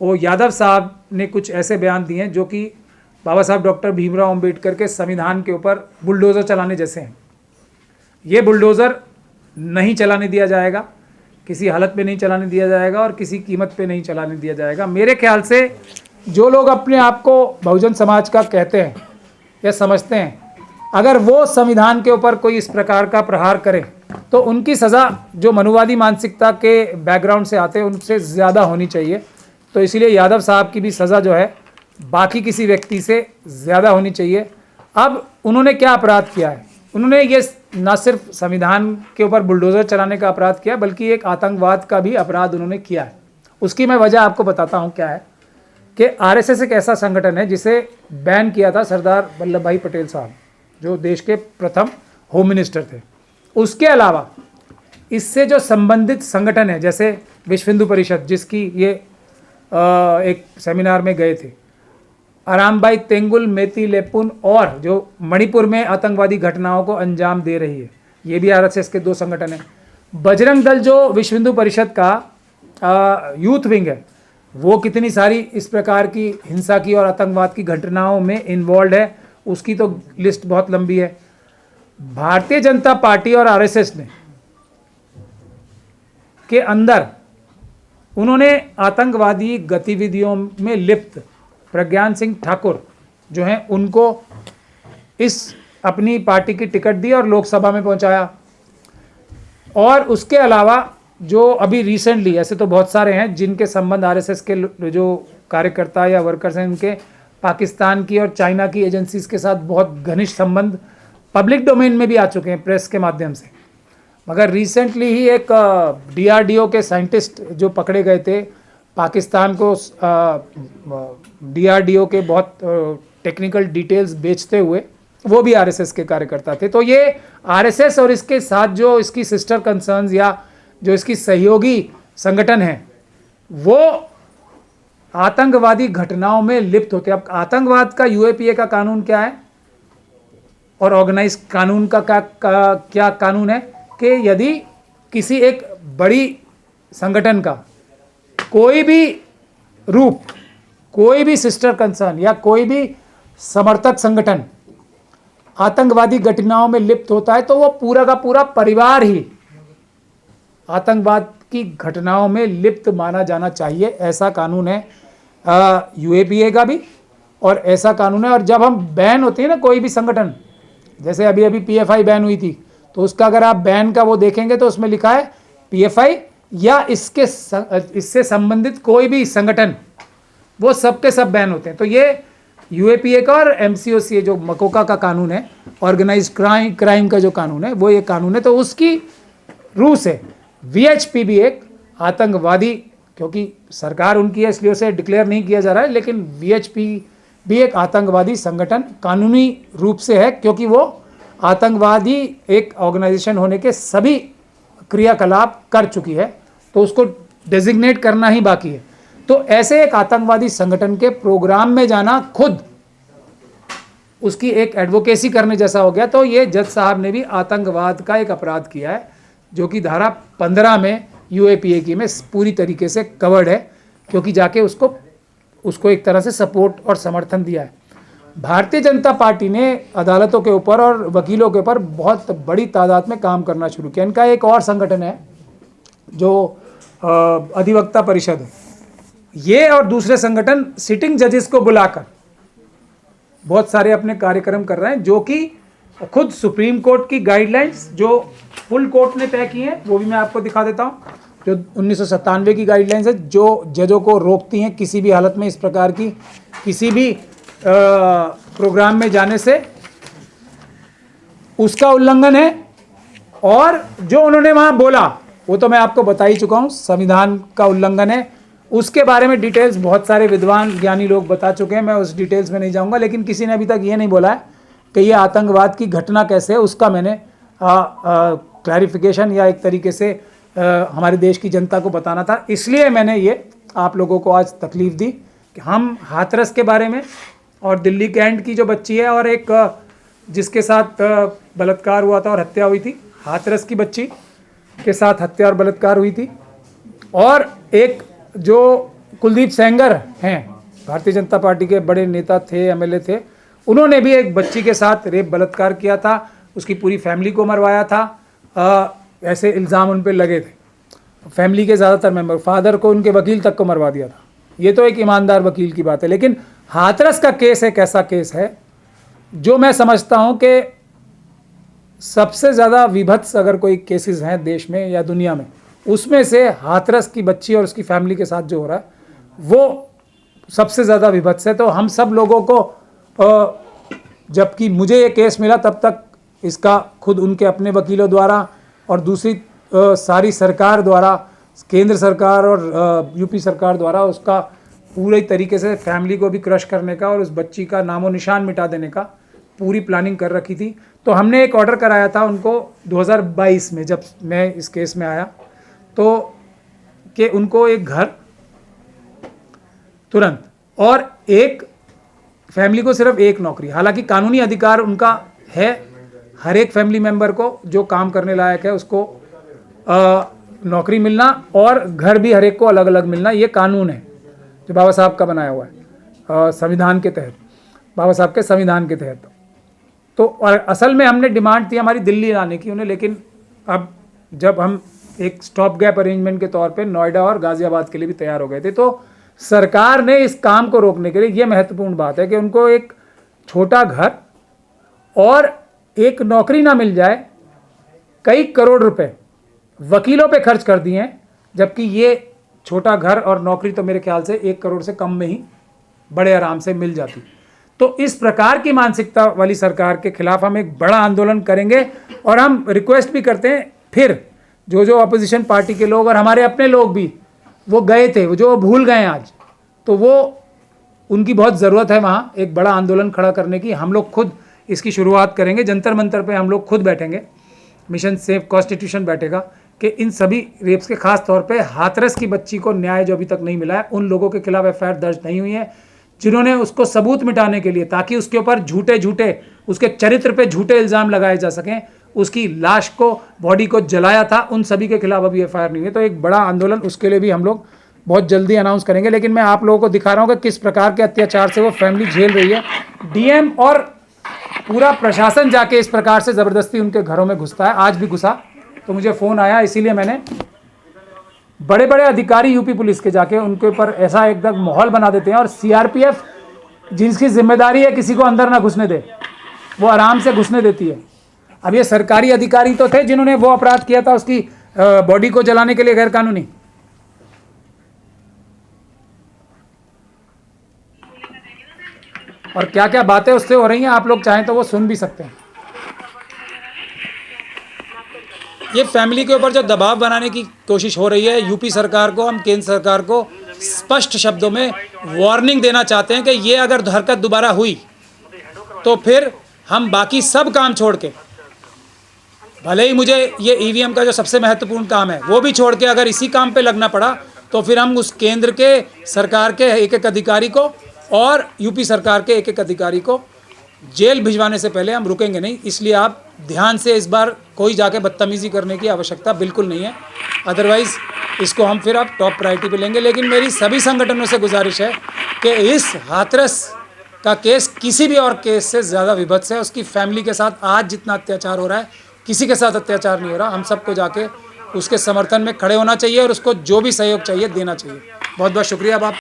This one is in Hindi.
वो यादव साहब ने कुछ ऐसे बयान दिए हैं जो कि बाबा साहब डॉक्टर भीमराव अंबेडकर के संविधान के ऊपर बुलडोज़र चलाने जैसे हैं। ये बुलडोज़र नहीं चलाने दिया जाएगा, किसी हालत में नहीं चलाने दिया जाएगा और किसी कीमत पे नहीं चलाने दिया जाएगा। मेरे ख्याल से जो लोग अपने आप को बहुजन समाज का कहते हैं या समझते हैं, अगर वो संविधान के ऊपर कोई इस प्रकार का प्रहार करे तो उनकी सज़ा जो मनुवादी मानसिकता के बैकग्राउंड से आते हैं उनसे ज़्यादा होनी चाहिए। तो इसलिए यादव साहब की भी सज़ा जो है बाकी किसी व्यक्ति से ज़्यादा होनी चाहिए। अब उन्होंने क्या अपराध किया है? उन्होंने ये ना सिर्फ संविधान के ऊपर बुलडोज़र चलाने का अपराध किया बल्कि एक आतंकवाद का भी अपराध उन्होंने किया है। उसकी मैं वजह आपको बताता हूँ क्या है कि आरएसएस एक ऐसा संगठन है जिसे बैन किया था सरदार वल्लभ भाई पटेल साहब, जो देश के प्रथम होम मिनिस्टर थे। उसके अलावा इससे जो संबंधित संगठन है जैसे विश्व हिंदू परिषद, जिसकी ये एक सेमिनार में गए थे, अरामबाई तेंगुल मेती लेपुन और जो मणिपुर में आतंकवादी घटनाओं को अंजाम दे रही है, ये भी आरएसएस के दो संगठन हैं। बजरंग दल जो विश्व हिंदू परिषद का यूथ विंग है, वो कितनी सारी इस प्रकार की हिंसा की और आतंकवाद की घटनाओं में इन्वॉल्व है, उसकी तो लिस्ट बहुत लंबी है। भारतीय जनता पार्टी और आरएसएस ने के अंदर उन्होंने आतंकवादी गतिविधियों में लिप्त प्रज्ञान सिंह ठाकुर जो हैं उनको इस अपनी पार्टी की टिकट दी और लोकसभा में पहुंचाया। और उसके अलावा जो अभी रिसेंटली, ऐसे तो बहुत सारे हैं जिनके संबंध आरएसएस के जो कार्यकर्ता या वर्कर्स हैं उनके पाकिस्तान की और चाइना की एजेंसीज के साथ बहुत घनिष्ठ संबंध पब्लिक डोमेन में भी आ चुके हैं प्रेस के माध्यम से। मगर रिसेंटली ही एक डीआरडीओ के साइंटिस्ट जो पकड़े गए थे, पाकिस्तान को डीआरडीओ के बहुत टेक्निकल डिटेल्स बेचते हुए, वो भी आरएसएस के कार्यकर्ता थे। तो ये आरएसएस और इसके साथ जो इसकी सिस्टर कंसर्न्स या जो इसकी सहयोगी संगठन है वो आतंकवादी घटनाओं में लिप्त होते हैं। अब आतंकवाद का यूएपीए का कानून क्या है और ऑर्गेनाइज कानून का क्या कानून है कि यदि किसी एक बड़ी संगठन का कोई भी रूप, कोई भी सिस्टर कंसर्न या कोई भी समर्थक संगठन आतंकवादी घटनाओं में लिप्त होता है तो वो पूरा का पूरा परिवार ही आतंकवाद की घटनाओं में लिप्त माना जाना चाहिए। ऐसा कानून है यूएपीए का भी और ऐसा कानून है। और जब हम बैन होती है ना कोई भी संगठन, जैसे अभी अभी पीएफआई बैन हुई थी, तो उसका अगर आप बैन का वो देखेंगे तो उसमें लिखा है पीएफआई या इससे संबंधित कोई भी संगठन, वो सब के सब बैन होते हैं। तो ये यूएपीए का और एमसीओसी जो मकोका का कानून है, ऑर्गेनाइज क्राइम का जो कानून है, वो ये कानून है। तो उसकी रूह से वीएचपी भी एक आतंकवादी, क्योंकि सरकार उनकी है इसलिए उसे डिक्लेयर नहीं किया जा रहा है, लेकिन वीएचपी भी एक आतंकवादी संगठन कानूनी रूप से है, क्योंकि वो आतंकवादी एक ऑर्गेनाइजेशन होने के सभी क्रियाकलाप कर चुकी है, तो उसको डेजिग्नेट करना ही बाकी है। तो ऐसे एक आतंकवादी संगठन के प्रोग्राम में जाना खुद उसकी एक एडवोकेसी करने जैसा हो गया। तो ये जज साहब ने भी आतंकवाद का एक अपराध किया है, जो कि धारा 15 में यूएपीए की में पूरी तरीके से कवर्ड है, क्योंकि जाके उसको एक तरह से सपोर्ट और समर्थन दिया है। भारतीय जनता पार्टी ने अदालतों के ऊपर और वकीलों के ऊपर बहुत बड़ी तादाद में काम करना शुरू किया। इनका एक और संगठन है जो अधिवक्ता परिषद है, ये और दूसरे संगठन सिटिंग जजेस को बुलाकर बहुत सारे अपने कार्यक्रम कर रहे हैं, जो कि खुद सुप्रीम कोर्ट की गाइडलाइंस जो फुल कोर्ट ने तय की है, वो भी मैं आपको दिखा देता हूँ। जो 1997 की गाइडलाइंस है जो जजों को रोकती हैं किसी भी हालत में इस प्रकार की किसी भी प्रोग्राम में जाने से, उसका उल्लंघन है। और जो उन्होंने वहाँ बोला वो तो मैं आपको बता ही चुका हूँ, संविधान का उल्लंघन है। उसके बारे में डिटेल्स बहुत सारे विद्वान ज्ञानी लोग बता चुके हैं, मैं उस डिटेल्स में नहीं जाऊँगा। लेकिन किसी ने अभी तक ये नहीं बोला है कि ये आतंकवाद की घटना कैसे है, उसका मैंने क्लैरिफिकेशन या एक तरीके से हमारे देश की जनता को बताना था। इसलिए मैंने ये आप लोगों को आज तकलीफ़ दी कि हम हाथरस के बारे में और दिल्ली कैंट की जो बच्ची है और एक जिसके साथ बलात्कार हुआ था और हत्या हुई थी, हाथरस की बच्ची के साथ हत्या और बलात्कार हुई थी, और एक जो कुलदीप सेंगर हैं, भारतीय जनता पार्टी के बड़े नेता थे, एमएलए थे, उन्होंने भी एक बच्ची के साथ रेप बलात्कार किया था, उसकी पूरी फैमिली को मरवाया था। ऐसे इल्ज़ाम उन पर लगे थे, फैमिली के ज़्यादातर मेंबर, फादर को, उनके वकील तक को मरवा दिया था। ये तो एक ईमानदार वकील की बात है। लेकिन हाथरस का केस एक ऐसा केस है जो मैं समझता हूँ कि सबसे ज़्यादा विभत्स अगर कोई केसेस हैं देश में या दुनिया में, उसमें से हाथरस की बच्ची और उसकी फैमिली के साथ जो हो रहा है वो सबसे ज़्यादा विभत्स है। तो हम सब लोगों को, जबकि मुझे ये केस मिला तब तक इसका खुद उनके अपने वकीलों द्वारा और दूसरी सारी सरकार द्वारा, केंद्र सरकार और यूपी सरकार द्वारा उसका पूरे तरीके से फैमिली को भी क्रश करने का और उस बच्ची का नामो निशान मिटा देने का पूरी प्लानिंग कर रखी थी। तो हमने एक ऑर्डर कराया था उनको 2022 में, जब मैं इस केस में आया, तो कि उनको एक घर तुरंत और एक फैमिली को सिर्फ एक नौकरी, हालांकि कानूनी अधिकार उनका है हर एक फैमिली मेंबर को जो काम करने लायक है उसको नौकरी मिलना और घर भी हर एक को अलग अलग मिलना, ये कानून है जो बाबा साहब का बनाया हुआ है संविधान के तहत, बाबा साहब के संविधान के तहत। तो और असल में हमने डिमांड थी हमारी दिल्ली लाने की उन्हें, लेकिन अब जब हम एक स्टॉप गैप अरेंजमेंट के तौर पे नोएडा और गाज़ियाबाद के लिए भी तैयार हो गए थे, तो सरकार ने इस काम को रोकने के लिए, ये महत्वपूर्ण बात है कि उनको एक छोटा घर और एक नौकरी ना मिल जाए, कई करोड़ रुपए वकीलों पे खर्च कर दिए हैं, जबकि ये छोटा घर और नौकरी तो मेरे ख्याल से 1 करोड़ से कम में ही बड़े आराम से मिल जाती। तो इस प्रकार की मानसिकता वाली सरकार के खिलाफ हम एक बड़ा आंदोलन करेंगे और हम रिक्वेस्ट भी करते हैं, फिर जो अपोजिशन पार्टी के लोग और हमारे अपने लोग भी वो गए थे, वो जो भूल गए आज, तो वो उनकी बहुत ज़रूरत है वहाँ एक बड़ा आंदोलन खड़ा करने की। हम लोग खुद इसकी शुरुआत करेंगे, जंतर मंतर पे हम लोग खुद बैठेंगे, मिशन सेफ कॉन्स्टिट्यूशन बैठेगा कि इन सभी रेप्स के खास तौर पे हाथरस की बच्ची को न्याय जो अभी तक नहीं मिला है, उन लोगों के खिलाफ एफआईआर दर्ज नहीं हुई है जिन्होंने उसको सबूत मिटाने के लिए, ताकि उसके ऊपर झूठे उसके चरित्र पे झूठे इल्ज़ाम लगाए जा सकें, उसकी लाश को, बॉडी को जलाया था, उन सभी के खिलाफ अभी एफआईआर नहीं है। तो एक बड़ा आंदोलन उसके लिए भी हम लोग बहुत जल्दी अनाउंस करेंगे। लेकिन मैं आप लोगों को दिखा रहा हूँ कि किस प्रकार के अत्याचार से वो फैमिली झेल रही है। डीएम और पूरा प्रशासन जाके इस प्रकार से ज़बरदस्ती उनके घरों में घुसता है, आज भी घुसा। तो मुझे फ़ोन आया, इसीलिए मैंने बड़े बड़े अधिकारी यूपी पुलिस के जाके उनके ऊपर ऐसा एकदम माहौल बना देते हैं, और सीआरपीएफ जिसकी जिम्मेदारी है किसी को अंदर ना घुसने दे, वो आराम से घुसने देती है। अब ये सरकारी अधिकारी तो थे जिन्होंने वो अपराध किया था, उसकी बॉडी को जलाने के लिए गैर कानूनी। और क्या क्या बातें उससे हो रही हैं, आप लोग चाहें तो वो सुन भी सकते हैं। ये फैमिली के ऊपर जो दबाव बनाने की कोशिश हो रही है, यूपी सरकार को, हम केंद्र सरकार को स्पष्ट शब्दों में वार्निंग देना चाहते हैं कि ये अगर हरकत दोबारा हुई तो फिर हम बाकी सब काम छोड़ के, भले ही मुझे ये ईवीएम का जो सबसे महत्वपूर्ण काम है वो भी छोड़ के अगर इसी काम पे लगना पड़ा, तो फिर हम उस केंद्र के सरकार के एक एक अधिकारी को और यूपी सरकार के एक एक अधिकारी को जेल भिजवाने से पहले हम रुकेंगे नहीं। इसलिए आप ध्यान से, इस बार कोई जाके बदतमीज़ी करने की आवश्यकता बिल्कुल नहीं है, अदरवाइज़ इसको हम फिर अब टॉप प्रायोरिटी पे लेंगे। लेकिन मेरी सभी संगठनों से गुजारिश है कि इस हाथरस का केस किसी भी और केस से ज़्यादा विभत्स है। उसकी फैमिली के साथ आज जितना अत्याचार हो रहा है, किसी के साथ अत्याचार नहीं हो रहा। हम सबको जाके उसके समर्थन में खड़े होना चाहिए और उसको जो भी सहयोग चाहिए देना चाहिए। बहुत बहुत शुक्रिया। अब आप